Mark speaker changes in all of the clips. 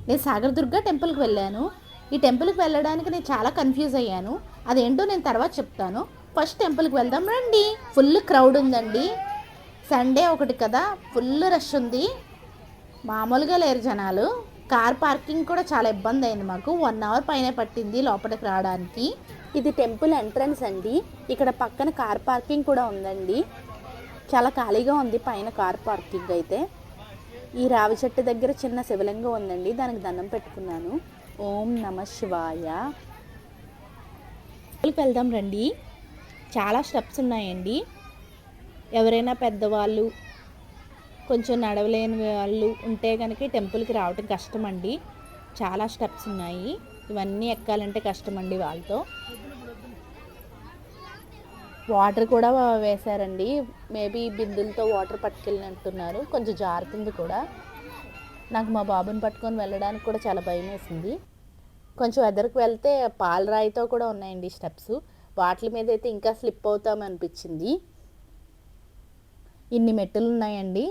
Speaker 1: నేను సాగర్ దుర్గా టెంపుల్కి వెళ్ళాను. ఈ టెంపుల్కి వెళ్ళడానికి నేను చాలా కన్ఫ్యూజ్ అయ్యాను. అదేంటో నేను తర్వాత చెప్తాను. ఫస్ట్ టెంపుల్కి వెళ్దాం రండి. ఫుల్ క్రౌడ్ ఉందండి. సండే ఒకటి కదా, ఫుల్ రష్ ఉంది. మామూలుగా లేరు జనాలు. కార్ పార్కింగ్ కూడా చాలా ఇబ్బంది అయింది మాకు. 1 అవర్ పైన పట్టింది లోపలికి రావడానికి. ఇది టెంపుల్ ఎంట్రన్స్ అండి. ఇక్కడ పక్కన కార్ పార్కింగ్ కూడా ఉందండి. చాలా ఖాళీగా ఉంది పైన కార్ పార్కింగ్ అయితే. ఈ రావి చెట్టు దగ్గర చిన్న శివలింగం ఉందండి, దానికి దండం పెట్టుకున్నాను. ఓం నమ శివాయ. వెళ్దాం రండి. చాలా స్టెప్స్ ఉన్నాయండి. ఎవరైనా పెద్దవాళ్ళు, కొంచెం నడవలేని వాళ్ళు ఉంటే కనుక టెంపుల్కి రావటం కష్టం అండి. చాలా స్టెప్స్ ఉన్నాయి. ఇవన్నీ ఎక్కాలంటే కష్టం అండి. వాళ్ళతో వాటర్ కూడా వేశారండి. మేబీ బిందులతో వాటర్ పట్టుకెళ్ళినట్టున్నారు. కొంచెం జారుతుంది కూడా. నాకు మా బాబుని పట్టుకొని వెళ్ళడానికి కూడా చాలా భయం వేసింది. కొంచెం ఎదరికి వెళ్తే పాలరాయితో కూడా ఉన్నాయండి స్టెప్స్. వాటి మీద అయితే ఇంకా స్లిప్ అవుతామనిపించింది. ఇన్ని మెట్టులు ఉన్నాయండి.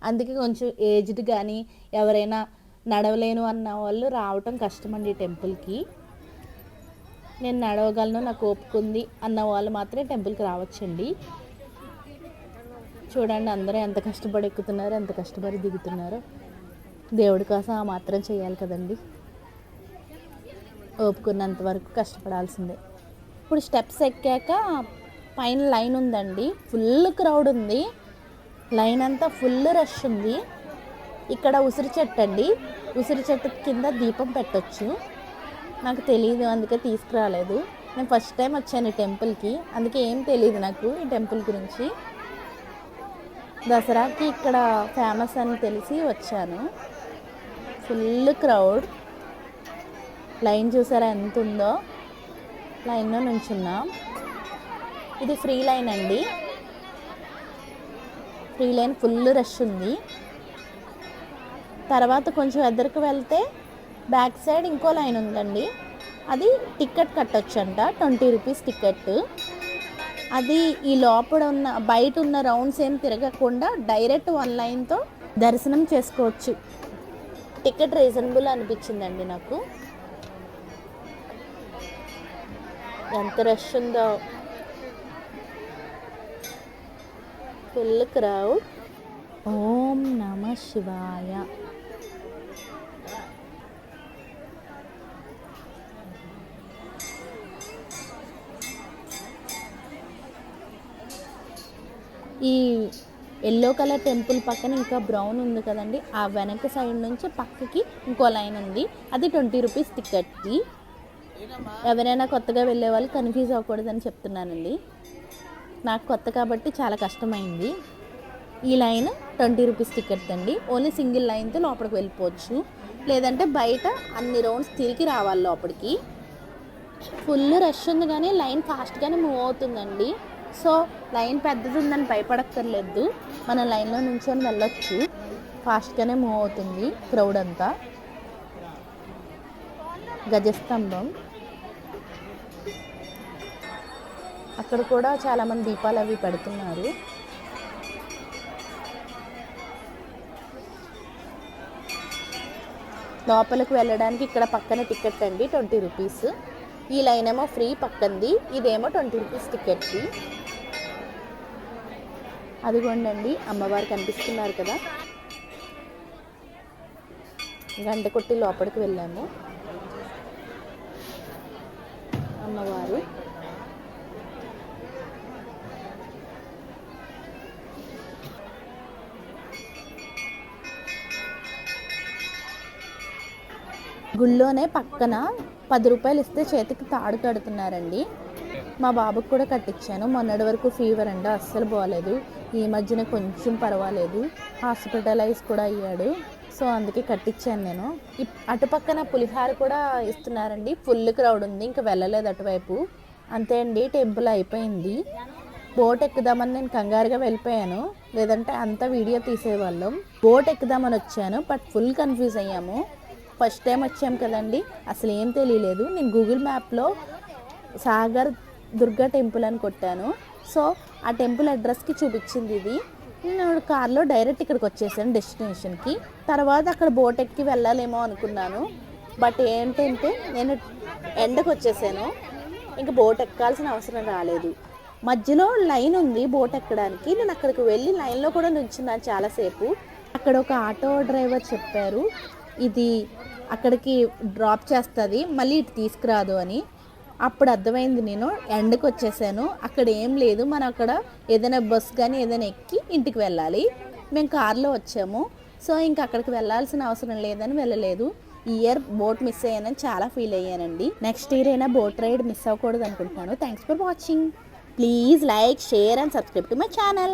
Speaker 1: అందుకే కొంచెం ఏజ్డ్ కానీ ఎవరైనా నడవలేను అన్న వాళ్ళు రావటం కష్టమండి టెంపుల్కి. నేను నడవగలను, నాకు ఓపుకుంది అన్న వాళ్ళు మాత్రమే టెంపుల్కి రావచ్చండి. చూడండి అందరూ ఎంత కష్టపడి ఎక్కుతున్నారు, ఎంత కష్టపడి దిగుతున్నారు. దేవుడి కోసం ఆ మాత్రం చేయాలి కదండి. ఓపుకున్నంత వరకు కష్టపడాల్సిందే. ఇప్పుడు స్టెప్స్ ఎక్కాక పైన లైన్ ఉందండి. ఫుల్ క్రౌడ్ ఉంది. లైన్ అంతా ఫుల్ రష్ ఉంది. ఇక్కడ ఉసిరి చెట్టు అండి. ఉసిరి చెట్టు కింద దీపం పెట్టొచ్చు. నాకు తెలియదు, అందుకే తీసుకురాలేదు. నేను ఫస్ట్ టైం వచ్చాను ఈ టెంపుల్కి, అందుకే ఏం తెలియదు నాకు ఈ టెంపుల్ గురించి. దసరాకి ఇక్కడ ఫేమస్ అని తెలిసి వచ్చాను. Full crowd. లైన్ చూసారా ఎంత ఉందో. లైన్లో నుంచున్నాం. ఇది ఫ్రీ లైన్ అండి. ఫ్రీ లైన్ ఫుల్ రష్ ఉంది. తర్వాత కొంచెం ఎద్దరికి వెళ్తే బ్యాక్ సైడ్ ఇంకో లైన్ ఉందండి. అది టికెట్ కట్టొచ్చు అంట, 20 రూపీస్ టికెట్. అది ఈ లోపల ఉన్న బయట ఉన్న రౌండ్స్ ఏం తిరగకుండా డైరెక్ట్ 1 లైన్తో దర్శనం చేసుకోవచ్చు. టికెట్ రీజనబుల్ అనిపించిందండి నాకు. ఎంత రష్ ఉందో. Full crowd. ఓం నమ శివాయ. ఈ ఎల్లో కలర్ టెంపుల్ పక్కన ఇంకా బ్రౌన్ ఉంది కదండి, ఆ వెనక సైడ్ నుంచి పక్కకి ఇంకో లైన్ ఉంది. అది 20 రూపీస్ టికెట్కి. ఎవరైనా కొత్తగా వెళ్ళే వాళ్ళు కన్ఫ్యూజ్ అవ్వకూడదని చెప్తున్నానండి. నాకు కొత్త కాబట్టి చాలా కష్టమైంది. ఈ లైన్ 20 రూపీస్ టికెట్ అండి. ఓన్లీ సింగిల్ లైన్తో లోపలికి వెళ్ళిపోవచ్చు. లేదంటే బయట అన్ని రౌండ్స్ తిరిగి రావాలి లోపలికి. ఫుల్ రష్ ఉంది కానీ లైన్ ఫాస్ట్గానే మూవ్ అవుతుందండి. సో లైన్ పెద్దది ఉందని భయపడక్కర్లేదు. మనం లైన్లో నుంచొని వెళ్ళొచ్చు. ఫాస్ట్గానే మూవ్ అవుతుంది క్రౌడ్ అంతా. గజస్తంభం అక్కడ కూడా చాలామంది దీపాలు అవి పెడుతున్నారు. లోపలికి వెళ్ళడానికి ఇక్కడ పక్కన టికెట్ అండి 20 రూపీస్. ఈ లైన్ ఏమో ఫ్రీ పక్కంది, ఇదేమో 20 రూపీస్ టికెట్కి. అదిగోండండి అమ్మవారు కనిపిస్తున్నారు కదా. గంట కొట్టి లోపలికి వెళ్ళాము. అమ్మవారు గుళ్ళోనే పక్కన 10 రూపాయలు ఇస్తే చేతికి తాడు కడుతున్నారండి. మా బాబుకి కూడా కట్టించాను. మొన్నటి వరకు ఫీవర్ అండి, అస్సలు బాగాలేదు. ఈ మధ్యన కొంచెం పర్వాలేదు. హాస్పిటలైజ్ కూడా అయ్యాడు. సో అందుకే కట్టించాను నేను. అటుపక్కన పులిహార కూడా ఇస్తున్నారండి. ఫుల్ క్రౌడ్ ఉంది, ఇంకా వెళ్ళలేదు అటువైపు. అంతే అండి, టెంపుల్ అయిపోయింది. బోట్ ఎక్కుదామని నేను కంగారుగా వెళ్ళిపోయాను, లేదంటే అంతా వీడియో తీసేవాళ్ళం. బోట్ ఎక్కుదామని వచ్చాను, బట్ ఫుల్ కన్ఫ్యూజ్ అయ్యాము. ఫస్ట్ టైం వచ్చాము కదండి, అసలు ఏం తెలియలేదు. నేను గూగుల్ మ్యాప్లో సాగర్ దుర్గా టెంపుల్ అని కొట్టాను. సో ఆ టెంపుల్ అడ్రస్కి చూపించింది ఇది. నేను కార్లో డైరెక్ట్ ఇక్కడికి వచ్చేసాను డెస్టినేషన్కి. తర్వాత అక్కడ బోట్ ఎక్కి వెళ్ళాలేమో అనుకున్నాను, బట్ ఏంటంటే నేను ఎండకు వచ్చేసాను, ఇంకా బోట్ ఎక్కాల్సిన అవసరం రాలేదు. మధ్యలో లైన్ ఉంది బోట్ ఎక్కడానికి, నేను అక్కడికి వెళ్ళి లైన్లో కూడా నుంచున్నాను చాలాసేపు. అక్కడ ఒక ఆటో డ్రైవర్ చెప్పారు ఇది అక్కడికి డ్రాప్ చేస్తుంది, మళ్ళీ ఇటు తీసుకురాదు అని. అప్పుడు అర్థమైంది, నేను ఎండకు వచ్చేసాను, అక్కడ ఏం లేదు, మనం అక్కడ ఏదైనా బస్ కానీ ఏదైనా ఎక్కి ఇంటికి వెళ్ళాలి. మేము కార్లో వచ్చాము, సో ఇంకా అక్కడికి వెళ్ళాల్సిన అవసరం లేదని వెళ్ళలేదు. ఈ ఇయర్ బోట్ మిస్ అయ్యానని చాలా ఫీల్ అయ్యానండి. నెక్స్ట్ ఇయర్ అయినా బోట్ రైడ్ మిస్ అవ్వకూడదు అనుకుంటున్నాను. Thanks for watching. Please like, share and subscribe to my channel.